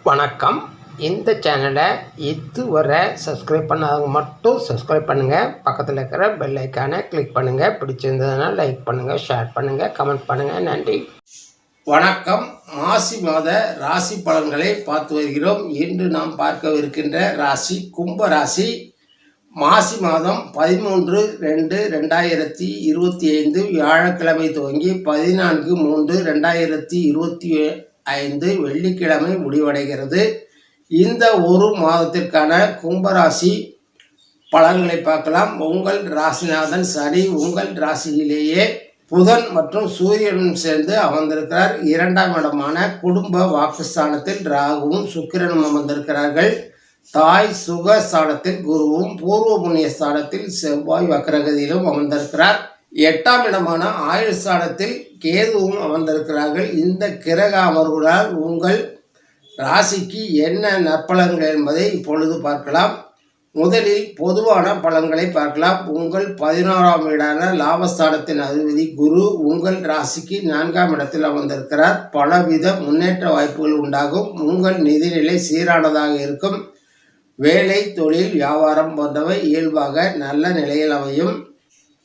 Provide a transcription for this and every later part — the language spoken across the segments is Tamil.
வணக்கம். இந்த சேனலை இதுவரை சப்ஸ்கிரைப் பண்ணாதவங்க மட்டும் சப்ஸ்கிரைப் பண்ணுங்கள். பக்கத்தில் இருக்கிற பெல் ஐக்கானை கிளிக் பண்ணுங்கள். பிடிச்சிருந்ததுன்னா லைக் பண்ணுங்கள், ஷேர் பண்ணுங்கள், கமெண்ட் பண்ணுங்கள். நன்றி. வணக்கம். மாசி மாத ராசி பலன்களை பார்த்து வருகிறோம். இன்று நாம் பார்க்கவிருக்கின்ற ராசி கும்ப ராசி. மாசி மாதம் 13/2/2025 வியாழக்கிழமை துவங்கி 14/3/2025 வெள்ளிக்கிழமை முடிவடைகிறது. இந்த ஒரு மாதத்திற்கான கும்பராசி பலன்களை பார்க்கலாம். உங்கள் ராசிநாதன் சனி உங்கள் ராசியிலேயே புதன் மற்றும் சூரியனும் சேர்ந்து அமர்ந்திருக்கிறார். 2ஆம் இடமான குடும்ப வாக்குஸ்தானத்தில் ராகுவும் சுக்கிரனும் அமர்ந்திருக்கிறார்கள். தாய் சுகஸ்தானத்தில் குருவும் பூர்வ புண்ணிய ஸ்தானத்தில் செவ்வாய் வக்ரகதியிலும் அமர்ந்திருக்கிறார். 8ஆம் இடமான ஆயுள் ஸ்தானத்தில் கேதுவும் அமர்ந்திருக்கிறார்கள். இந்த கிரக அமர்வுகளால் உங்கள் ராசிக்கு என்ன நற்பலன்கள் என்பதை இப்பொழுது பார்க்கலாம். முதலில் பொதுவான பலன்களை பார்க்கலாம். உங்கள் 11ஆம் வீடான லாபஸ்தானத்தின் அதிபதி குரு உங்கள் ராசிக்கு 4ஆம் இடத்தில் அமர்ந்திருக்கிறார். பலவித முன்னேற்ற வாய்ப்புகள் உண்டாகும். உங்கள் நிதிநிலை சீரானதாக இருக்கும். வேலை, தொழில், வியாபாரம் போன்றவை இயல்பாக நல்ல நிலையில் அமையும்.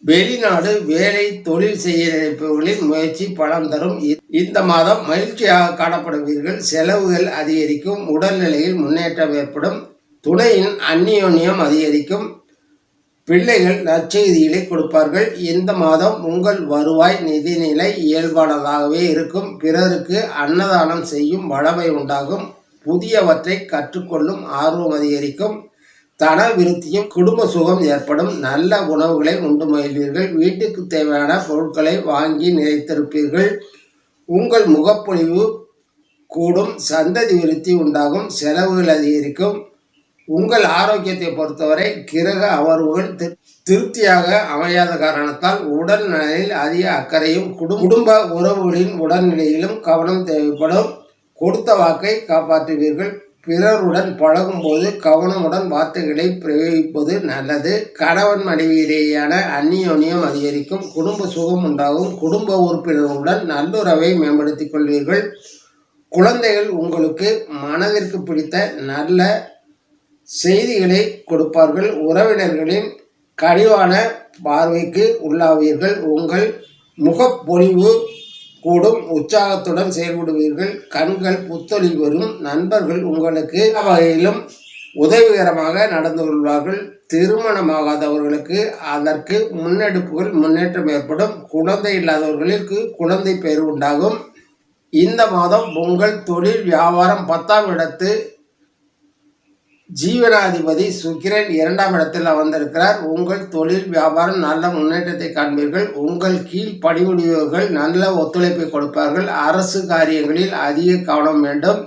வெளிநாடு வேலை, தொழில் செய்ய நினைப்பவர்களின் முயற்சி பலன் தரும். இந்த மாதம் மகிழ்ச்சியாக காணப்படுவீர்கள். செலவுகள் அதிகரிக்கும். உடல்நிலையில் முன்னேற்றம் ஏற்படும். துணையின் அந்நியோன்யம் அதிகரிக்கும். பிள்ளைகள் நற்செய்திகளை கொடுப்பார்கள். இந்த மாதம் உங்கள் வருவாய் நிதிநிலை இயல்பானதாகவே இருக்கும். பிறருக்கு அன்னதானம் செய்யும் வளமை உண்டாகும். புதியவற்றை கற்றுக்கொள்ளும் ஆர்வம் அதிகரிக்கும். தன விருத்தியும் குடும்ப சுகம் ஏற்படும். நல்ல உணவுகளை உண்டு மகிழ்வீர்கள். வீட்டுக்கு தேவையான பொருட்களை வாங்கி நிறைத்திருப்பீர்கள். உங்கள் முகப்பொழிவு கூடும். சந்ததி விருத்தி உண்டாகும். செலவுகள் அதிகரிக்கும். உங்கள் ஆரோக்கியத்தை பொறுத்தவரை கிரக அமர்வுகள் திருப்தியாக அமையாத காரணத்தால் உடல் நலனில் அதிக அக்கறையும் குடும்ப உறவுகளின் உடல்நிலையிலும் கவனம் தேவைப்படும். கொடுத்த வாக்கை காப்பாற்றுவீர்கள். பிறருடன் பழகும் போது கவனமுடன் வார்த்தைகளை பிரயோகிப்பது நல்லது. கணவன் மனைவியிலேயான அந்நியோன்யம் அதிகரிக்கும். குடும்ப சுகம் உண்டாகும். குடும்ப உறுப்பினர்களுடன் நல்லுறவை மேம்படுத்திக் கொள்வீர்கள். குழந்தைகள் உங்களுக்கு மனதிற்கு பிடித்த நல்ல செய்திகளை கொடுப்பார்கள். உறவினர்களின் கனிவான பார்வைக்கு உள்ளாவீர்கள். உங்கள் முகப்பொழிவு கூடும். உற்சாகத்துடன் செயல்படுவீர்கள். கண்கள் புத்தொழி வரும். நண்பர்கள் உங்களுக்கு வகையிலும் உதவிகரமாக நடந்து கொள்வார்கள். திருமணமாகாதவர்களுக்கு அதற்கு முன்னேற்றம் ஏற்படும். குழந்தை இல்லாதவர்களுக்கு குழந்தை பேர் உண்டாகும். இந்த மாதம் உங்கள் தொழில் வியாபாரம் 10ஆம் இடத்து ஜீவனாதிபதி சுக்கிரன் 2ஆம் இடத்தில் அமர்ந்திருக்கிறார். உங்கள் தொழில் வியாபாரம் நல்ல முன்னேற்றத்தை காண்பீர்கள். உங்கள் கீழ் பணிபுரிபவர்கள் நல்ல ஒத்துழைப்பை கொடுப்பார்கள். அரசு காரியங்களில் அதிக கவனம் வேண்டும்.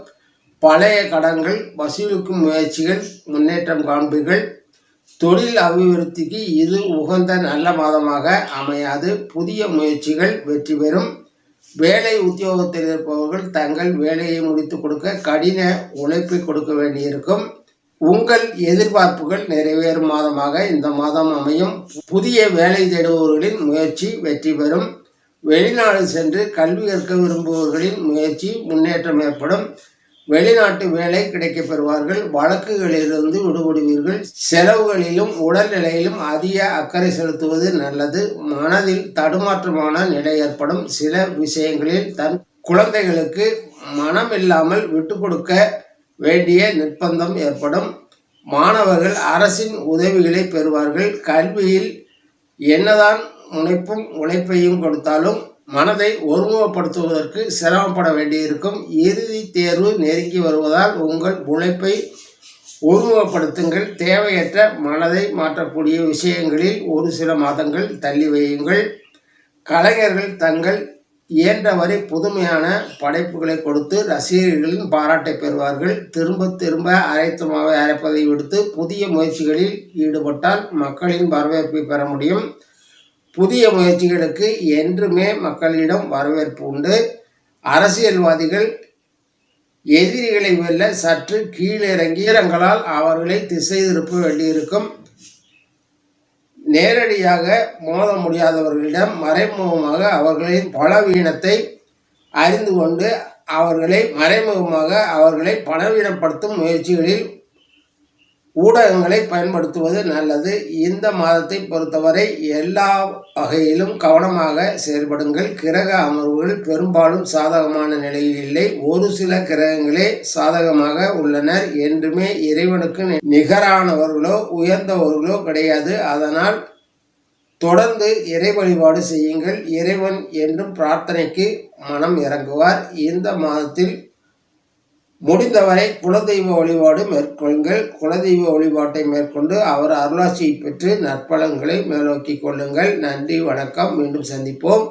பழைய கடன்கள் வசூலிக்கும் முயற்சிகள் முன்னேற்றம் காண்பீர்கள். தொழில் அபிவிருத்திக்கு இது உகந்த நல்ல மாதமாக அமையாது. புதிய முயற்சிகள் வெற்றி பெறும். வேலை உத்தியோகத்தில் இருப்பவர்கள் தங்கள் வேலையை முடித்து கொடுக்க கடின உழைப்பை கொடுக்க வேண்டியிருக்கும். உங்கள் எதிர்பார்ப்புகள் நிறைவேறும் மாதமாக இந்த மாதம் அமையும். புதிய வேலை தேடுபவர்களின் முயற்சி வெற்றி பெறும். வெளிநாடு சென்று கல்வி கற்க விரும்புபவர்களின் முயற்சி முன்னேற்றம் ஏற்படும். வெளிநாட்டு வேலை கிடைக்கப் பெறுவார்கள். வழக்குகளிலிருந்து விடுபடுவீர்கள். செலவுகளிலும் உடல்நிலையிலும் அதிக அக்கறை செலுத்துவது நல்லது. மனதில் தடுமாற்றமான நிலை ஏற்படும். சில விஷயங்களில் தன் குழந்தைகளுக்கு மனமில்லாமல் விட்டு கொடுக்க வேண்டிய நிர்பந்தம் ஏற்படும். மாணவர்கள் அரசின் உதவிகளை பெறுவார்கள். கல்வியில் என்னதான் முனைப்பும் உழைப்பையும் கொடுத்தாலும் மனதை ஒருமுகப்படுத்துவதற்கு சிரமப்பட வேண்டியிருக்கும். இறுதி தேர்வு நெருங்கி வருவதால் உங்கள் உழைப்பை ஒருமுகப்படுத்துங்கள். தேவையற்ற மனதை மாற்றக்கூடிய விஷயங்களில் ஒரு சில மாதங்கள் தள்ளி வையுங்கள். கலைஞர்கள் தங்கள் இயன்றவரை புதுமையான படைப்புகளை கொடுத்து ரசிகர்களின் பாராட்டை பெறுவார்கள். திரும்ப திரும்ப அரைத்தமாவை அரைப்பதை விடுத்து புதிய முயற்சிகளில் ஈடுபட்டால் மக்களின் வரவேற்பை பெற முடியும். புதிய முயற்சிகளுக்கு என்றுமே மக்களிடம் வரவேற்பு உண்டு. அரசியல்வாதிகள் எதிரிகளை வெல்ல சற்று கீழிறங்கியங்களால் அவர்களை திசை திருப்ப வேண்டியிருக்கும். நேரடியாக மோத முடியாதவர்களிடம் மறைமுகமாக அவர்களின் பலவீனத்தை அறிந்து கொண்டு அவர்களை மறைமுகமாக அவர்களை பலவீனப்படுத்தும் முயற்சிகளில் ஊடகங்களை பயன்படுத்துவது நல்லது. இந்த மாதத்தை பொறுத்தவரை எல்லா வகையிலும் கவனமாக செயல்படுங்கள். கிரக அமர்வுகள் பெரும்பாலும் சாதகமான நிலையில் இல்லை. ஒரு சில கிரகங்களே சாதகமாக உள்ளனர். என்றுமே இறைவனுக்கு நிகரானவர்களோ உயர்ந்தவர்களோ கிடையாது. அதனால் தொடர்ந்து இறை வழிபாடு செய்யுங்கள். இறைவன் என்றும் பிரார்த்தனைக்கு மனம் இறங்குவார். இந்த மாதத்தில் முடிந்தவரை குலதெய்வ வழிபாடு மேற்கொள்ளுங்கள். குலதெய்வ வழிபாட்டை மேற்கொண்டு அவர் அருளாசியை பெற்று நற்பலன்களை மேலோக்கிக் கொள்ளுங்கள். நன்றி, வணக்கம். மீண்டும் சந்திப்போம்.